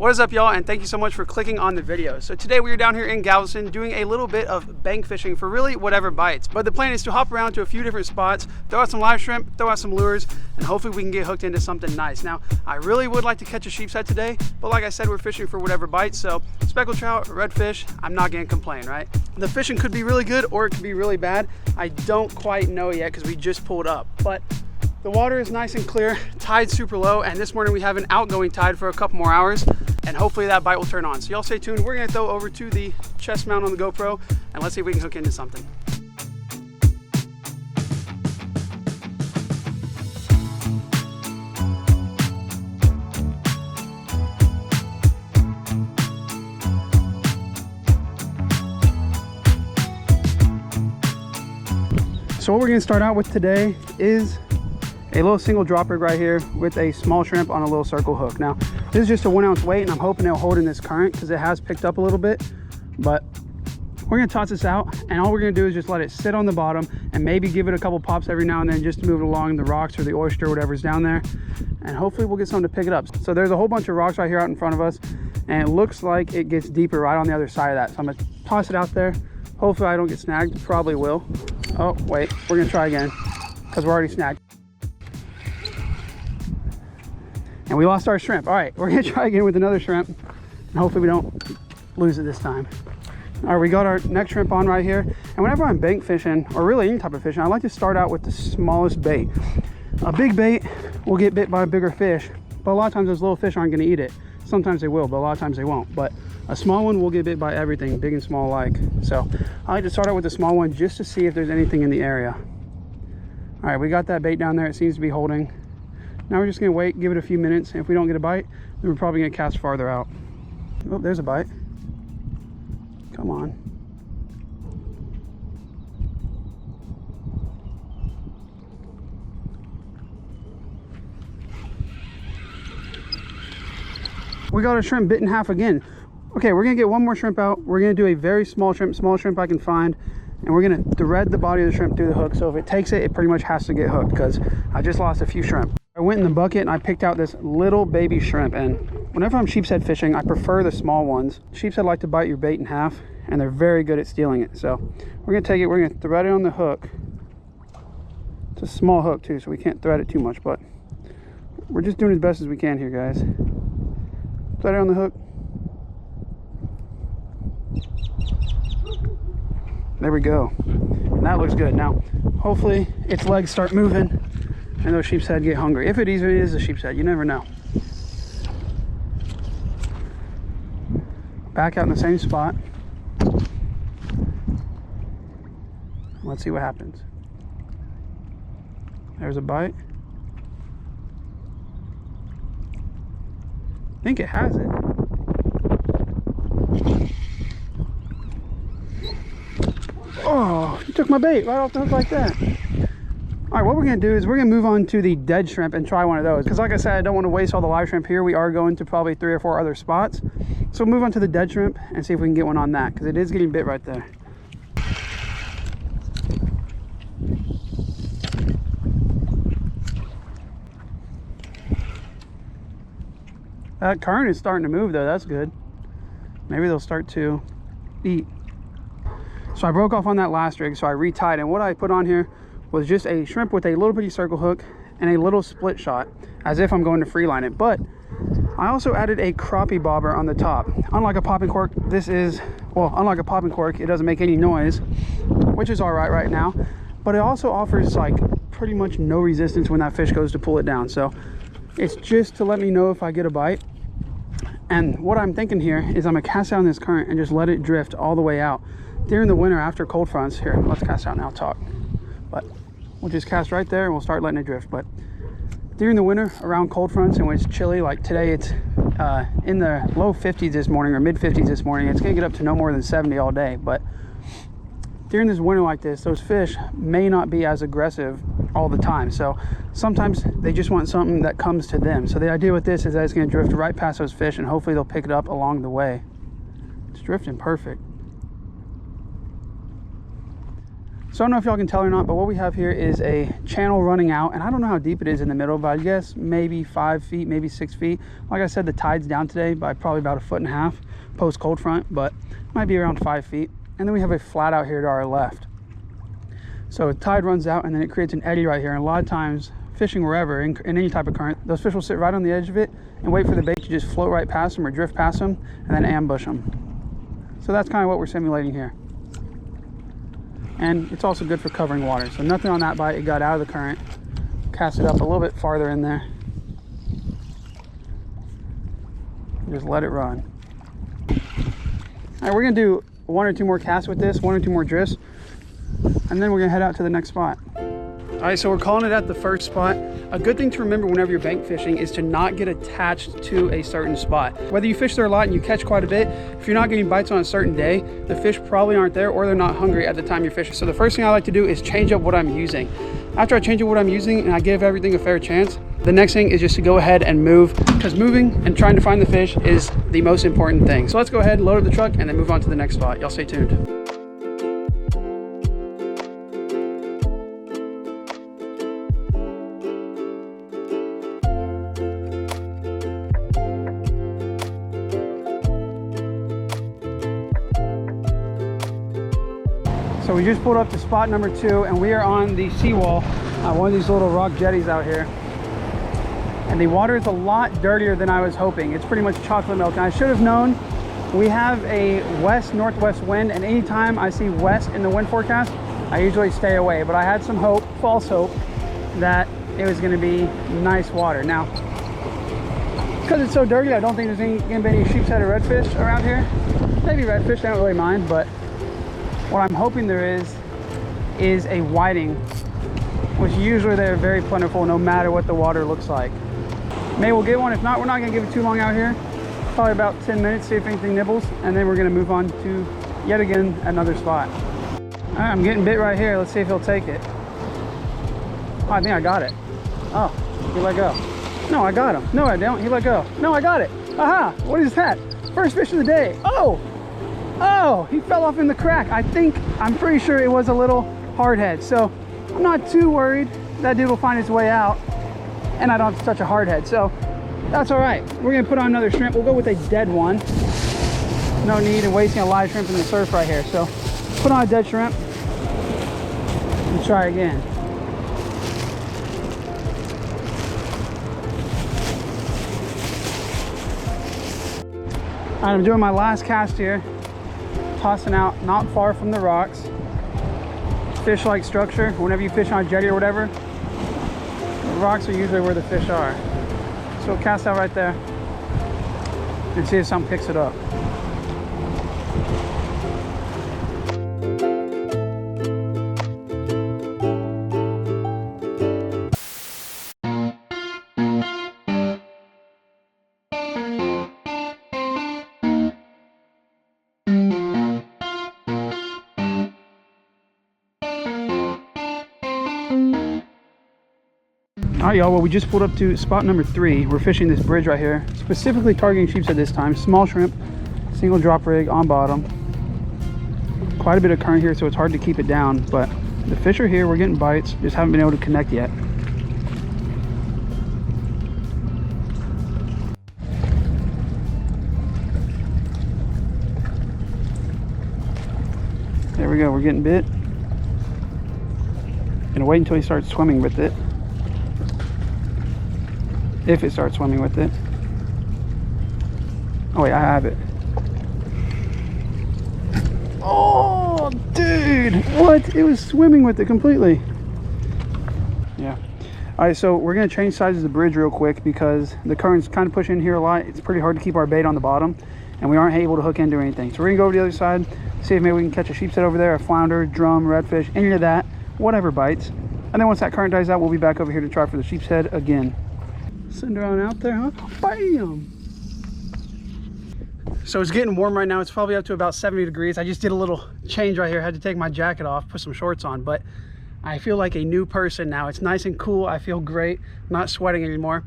What is up, y'all, and thank you so much for clicking on the video. So today we are down here in Galveston doing a little bit of bank fishing for really whatever bites. But the plan is to hop around to a few different spots, throw out some live shrimp, throw out some lures, and hopefully we can get hooked into something nice. Now, I really would like to catch a sheephead today, but like I said, we're fishing for whatever bites. So speckled trout, redfish, I'm not gonna complain, right? The fishing could be really good or it could be really bad. I don't quite know yet because we just pulled up, but the water is nice and clear, tide's super low, and this morning we have an outgoing tide for a couple more hours, and hopefully that bite will turn on. So y'all stay tuned. We're gonna throw over to the chest mount on the GoPro, and let's see if we can hook into something. So what we're gonna start out with today is a little single drop rig right here with a small shrimp on a little circle hook. Now, this is just a 1 ounce weight, and I'm hoping it'll hold in this current because it has picked up a little bit. But we're gonna toss this out, and all we're gonna do is just let it sit on the bottom and maybe give it a couple pops every now and then just to move it along the rocks or the oyster or whatever's down there. And hopefully we'll get something to pick it up. So there's a whole bunch of rocks right here out in front of us, and it looks like it gets deeper right on the other side of that. So I'm gonna toss it out there. Hopefully I don't get snagged, probably will. Oh, wait, we're gonna try again because we're already snagged. And we lost our shrimp. All right, we're gonna try again with another shrimp, and hopefully we don't lose it this time. All right, we got our next shrimp on right here. And whenever I'm bank fishing, or really any type of fishing, I like to start out with the smallest bait. A big bait will get bit by a bigger fish, but a lot of times those little fish aren't gonna eat it. Sometimes they will, but a lot of times they won't. But a small one will get bit by everything, big and small alike. So I like to start out with the small one just to see if there's anything in the area. All right, we got that bait down there. It seems to be holding. Now we're just gonna wait, give it a few minutes. And if we don't get a bite, then we're probably gonna cast farther out. Oh, there's a bite. Come on. We got a shrimp bit in half again. Okay, we're gonna get one more shrimp out. We're gonna do a very small shrimp I can find, and we're gonna thread the body of the shrimp through the hook. So if it takes it, it pretty much has to get hooked because I just lost a few shrimp. I went in the bucket and I picked out this little baby shrimp, and whenever I'm sheephead fishing, I prefer the small ones. Sheephead like to bite your bait in half, and they're very good at stealing it. So we're gonna take it, we're gonna thread it on the hook. It's a small hook too, so we can't thread it too much, but we're just doing as best as we can here, guys. Thread it on the hook. There we go. And that looks good. Now, hopefully its legs start moving and those sheephead get hungry. If it is a sheephead, you never know. Back out in the same spot. Let's see what happens. There's a bite. I think it has it. Oh, you took my bait right off the hook like that. All right, what we're gonna do is we're gonna move on to the dead shrimp and try one of those. Because like I said, I don't want to waste all the live shrimp here. We are going to probably 3 or 4 other spots. So we'll move on to the dead shrimp and see if we can get one on that, because it is getting bit right there. That current is starting to move though, that's good. Maybe they'll start to eat. So I broke off on that last rig, so I retied, and what I put on here was just a shrimp with a little bitty circle hook and a little split shot, as if I'm going to freeline it. But I also added a crappie bobber on the top. Unlike a popping cork, unlike a popping cork, it doesn't make any noise, which is all right now. But it also offers like pretty much no resistance when that fish goes to pull it down. So it's just to let me know if I get a bite. And what I'm thinking here is I'm gonna cast down this current and just let it drift all the way out. During the winter after cold fronts, here, let's cast out now, talk. But we'll just cast right there and we'll start letting it drift. But during the winter around cold fronts and when it's chilly, like today it's in the low 50s this morning or mid 50s this morning, it's gonna get up to no more than 70 all day. But during this winter like this, those fish may not be as aggressive all the time. So sometimes they just want something that comes to them. So the idea with this is that it's gonna drift right past those fish and hopefully they'll pick it up along the way. It's drifting perfect. So I don't know if y'all can tell or not, but what we have here is a channel running out, and I don't know how deep it is in the middle, but I guess maybe 5 feet, maybe 6 feet. Like I said, the tide's down today by probably about 1.5 feet post cold front, but might be around 5 feet. And then we have a flat out here to our left. So the tide runs out and then it creates an eddy right here. And a lot of times fishing wherever in any type of current, those fish will sit right on the edge of it and wait for the bait to just float right past them or drift past them and then ambush them. So that's kind of what we're simulating here. And it's also good for covering water. So nothing on that bite, it got out of the current. Cast it up a little bit farther in there. Just let it run. All right, we're gonna do 1 or 2 more casts with this, 1 or 2 more drifts, and then we're gonna head out to the next spot. All right, so we're calling it at the first spot. A good thing to remember whenever you're bank fishing is to not get attached to a certain spot. Whether you fish there a lot and you catch quite a bit, if you're not getting bites on a certain day, the fish probably aren't there or they're not hungry at the time you're fishing. So the first thing I like to do is change up what I'm using. After I change up what I'm using and I give everything a fair chance, the next thing is just to go ahead and move, because moving and trying to find the fish is the most important thing. So let's go ahead, load up the truck, and then move on to the next spot. Y'all stay tuned. So we just pulled up to spot number 2 and we are on the seawall, one of these little rock jetties out here. And the water is a lot dirtier than I was hoping. It's pretty much chocolate milk. And I should have known we have a west-northwest wind, and anytime I see west in the wind forecast, I usually stay away. But I had some hope, false hope, that it was gonna be nice water. Now, because it's so dirty, I don't think there's gonna be any sheephead or redfish around here. Maybe redfish, I don't really mind, but what I'm hoping there is a whiting, which usually they're very plentiful no matter what the water looks like. Maybe we'll get one. If not, we're not gonna give it too long out here. Probably about 10 minutes, see if anything nibbles, and then we're gonna move on to yet again another spot. All right, I'm getting bit right here. Let's see if he'll take it. Oh, I think I got it. Oh, he let go. No, I got him. No, I don't. He let go. No, I got it. Aha! What is that? First fish of the day. Oh! Oh, he fell off in the crack. I'm pretty sure it was a little hardhead. So I'm not too worried. That dude will find his way out and I don't have to touch a hardhead. So that's all right. We're gonna put on another shrimp. We'll go with a dead one. No need in wasting a live shrimp in the surf right here. So put on a dead shrimp and try again. All right, I'm doing my last cast here. Tossing out not far from the rocks. Fish-like structure. Whenever you fish on a jetty or whatever, the rocks are usually where the fish are. So we'll cast out right there and see if something picks it up. All right, y'all, well, we just pulled up to spot number 3. We're fishing this bridge right here, specifically targeting sheephead this time. Small shrimp, single drop rig on bottom. Quite a bit of current here, so it's hard to keep it down, but the fish are here. We're getting bites, just haven't been able to connect yet. There we go, we're getting bit. Gonna wait until he starts swimming with it. If it starts swimming with it. Oh wait, I have it. Oh, dude, what? It was swimming with it completely. Yeah. All right, so we're gonna change sides of the bridge real quick because the current's kind of pushing in here a lot. It's pretty hard to keep our bait on the bottom and we aren't able to hook into anything. So we're gonna go over to the other side, see if maybe we can catch a sheephead over there, a flounder, drum, redfish, any of that, whatever bites. And then once that current dies out, we'll be back over here to try for the sheephead again. Send her on out there, huh? Bam! So it's getting warm right now. It's probably up to about 70 degrees. I just did a little change right here. I had to take my jacket off, put some shorts on, but I feel like a new person now. It's nice and cool. I feel great. I'm not sweating anymore.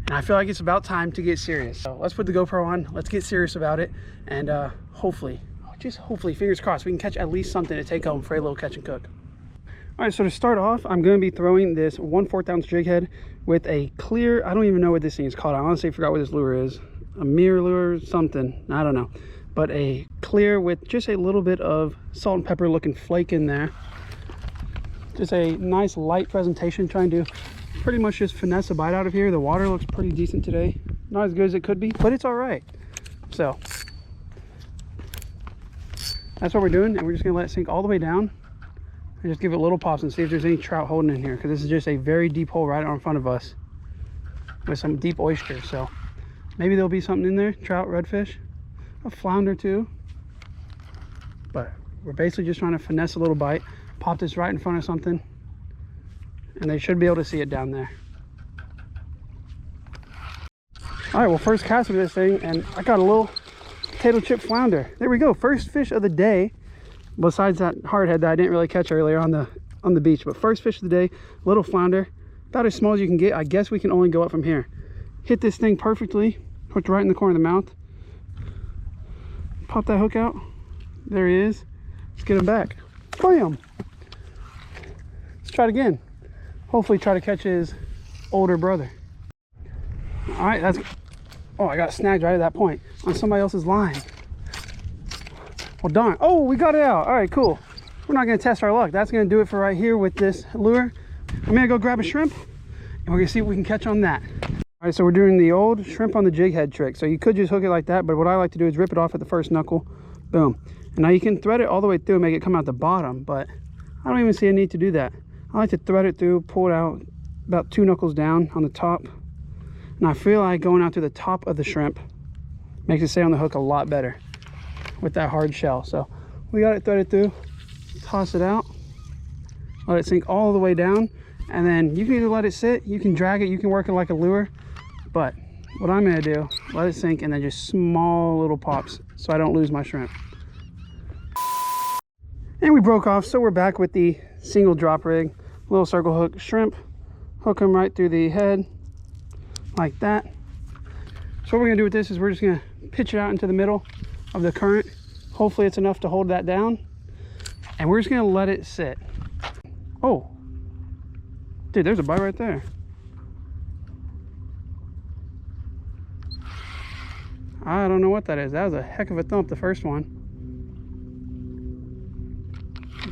And I feel like it's about time to get serious. So let's put the GoPro on. Let's get serious about it. And hopefully, just hopefully, fingers crossed, we can catch at least something to take home for a little catch and cook. All right, so to start off, I'm going to be throwing this 1/4 ounce jig head with a clear, I don't even know what this thing is called. I honestly forgot what this lure is. A mirror lure, something, I don't know. But a clear with just a little bit of salt and pepper looking flake in there. Just a nice light presentation, trying to pretty much just finesse a bite out of here. The water looks pretty decent today. Not as good as it could be, but it's all right. So that's what we're doing, and we're just gonna let it sink all the way down and just give it little pops and see if there's any trout holding in here, because this is just a very deep hole right out in front of us with some deep oysters. So maybe there'll be something in there, trout, redfish, a flounder too. But we're basically just trying to finesse a little bite, pop this right in front of something, and they should be able to see it down there. All right, well, first cast of this thing, and I got a little potato chip flounder. There we go, first fish of the day, besides that hardhead that I didn't really catch earlier on the beach. But first fish of the day, little flounder, about as small as you can get. I guess we can only go up from here. Hit this thing perfectly, hooked right in the corner of the mouth. Pop that hook out. There he is. Let's get him back. Bam! Let's try it again. Hopefully try to catch his older brother. All right, that's, oh, I got snagged right at that point on somebody else's line. Well, darn. Oh, we got it out. All right, cool. We're not gonna test our luck. That's gonna do it for right here with this lure. I'm gonna go grab a shrimp and we're gonna see what we can catch on that. All right, so we're doing the old shrimp on the jig head trick. So you could just hook it like that, but what I like to do is rip it off at the first knuckle. Boom. And now you can thread it all the way through and make it come out the bottom, but I don't even see a need to do that. I like to thread it through, pull it out about 2 knuckles down on the top. And I feel like going out to the top of the shrimp makes it stay on the hook a lot better with that hard shell. So we got it threaded through, toss it out, let it sink all the way down, and then you can either let it sit, you can drag it, you can work it like a lure, but what I'm gonna do, let it sink and then just small little pops so I don't lose my shrimp. And we broke off, so we're back with the single drop rig, little circle hook shrimp, hook them right through the head like that. So what we're gonna do with this is we're just gonna pitch it out into the middle of the current. Hopefully it's enough to hold that down, and we're just gonna let it sit. Oh, dude, there's a bite right there. I don't know what that is. That was a heck of a thump, the first one.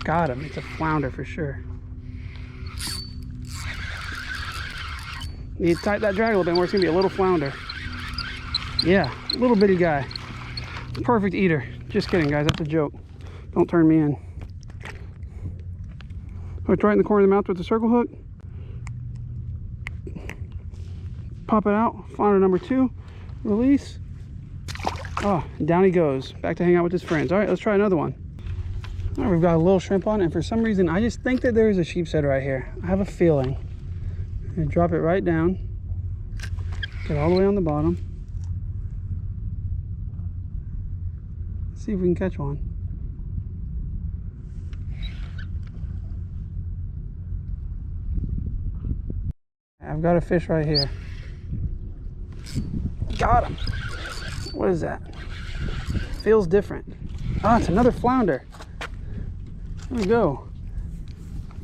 Got him. It's a flounder for sure. Need to tighten that drag a little bit more. It's gonna be a little flounder. Yeah, little bitty guy. Perfect eater. Just kidding, guys, that's a joke. Don't turn me in. Hooked right in the corner of the mouth with the circle hook. Pop it out, flounder number 2, release. Oh, down he goes, back to hang out with his friends. All right, let's try another one. All right, we've got a little shrimp on, and for some reason, I just think that there is a sheephead right here. I have a feeling. I'm gonna drop it right down, get all the way on the bottom. See if we can catch one. I've got a fish right here. Got him. What is that? Feels different. Ah, it's another flounder. There we go.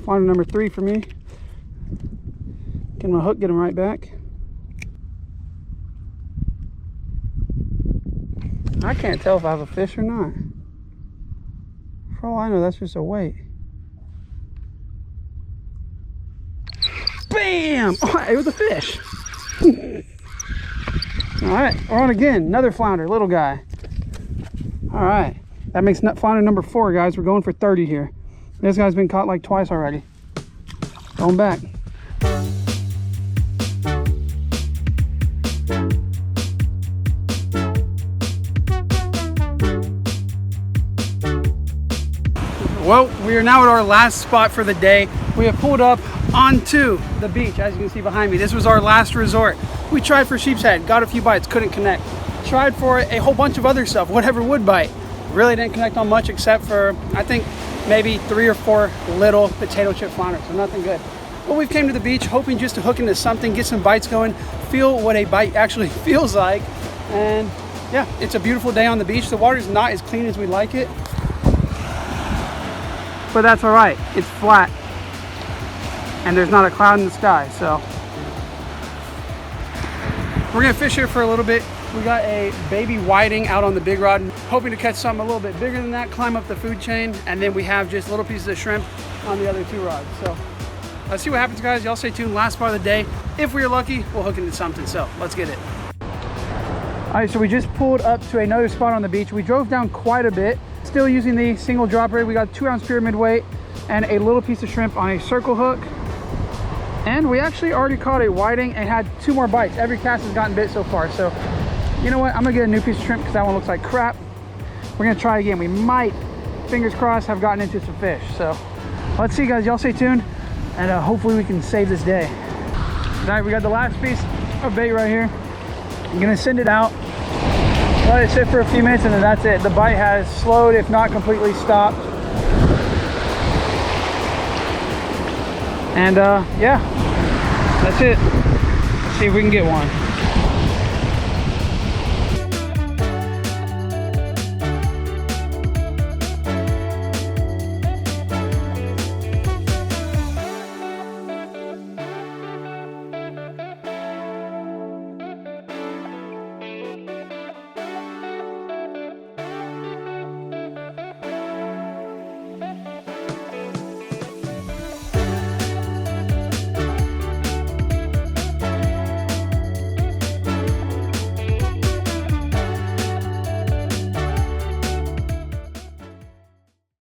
Flounder number 3 for me. Get my hook, get him right back. I can't tell if I have a fish or not. For all I know, that's just a weight. Bam! Oh, it was a fish. All right, we're on again. Another flounder, little guy. All right, that makes flounder number 4, guys. We're going for 30 here. This guy's been caught like twice already. Going back. Well, we are now at our last spot for the day. We have pulled up onto the beach, as you can see behind me. This was our last resort. We tried for sheep's head, got a few bites, couldn't connect. Tried for a whole bunch of other stuff, whatever would bite. Really didn't connect on much except for, I think, maybe 3 or 4 little potato chip flounders, so nothing good. But we've came to the beach hoping just to hook into something, get some bites going, feel what a bite actually feels like. And yeah, it's a beautiful day on the beach. The water's not as clean as we like it, but that's all right. It's flat. and there's not a cloud in the sky. So we're gonna fish here for a little bit. We got a baby whiting out on the big rod, hoping to catch something a little bit bigger than that, climb up the food chain, and then we have just little pieces of shrimp on the other 2 rods. So let's see what happens, guys. Y'all stay tuned. Last part of the day. If we're lucky, we'll hook into something. So let's get it. All right, so we just pulled up to another spot on the beach. We drove down quite a bit, still using the single drop rig. We got 2-ounce pyramid weight and a little piece of shrimp on a circle hook. And we actually already caught a whiting and had 2 more bites. Every cast has gotten bit so far. So you know what? I'm gonna get a new piece of shrimp because that one looks like crap. We're gonna try again. We might, fingers crossed, have gotten into some fish. So let's see, guys. Y'all stay tuned, and hopefully we can save this day. All right, we got the last piece of bait right here. I'm gonna send it out, let it sit for a few minutes, and then that's it. The bite has slowed, if not completely stopped. And yeah, that's it. Let's see if we can get one.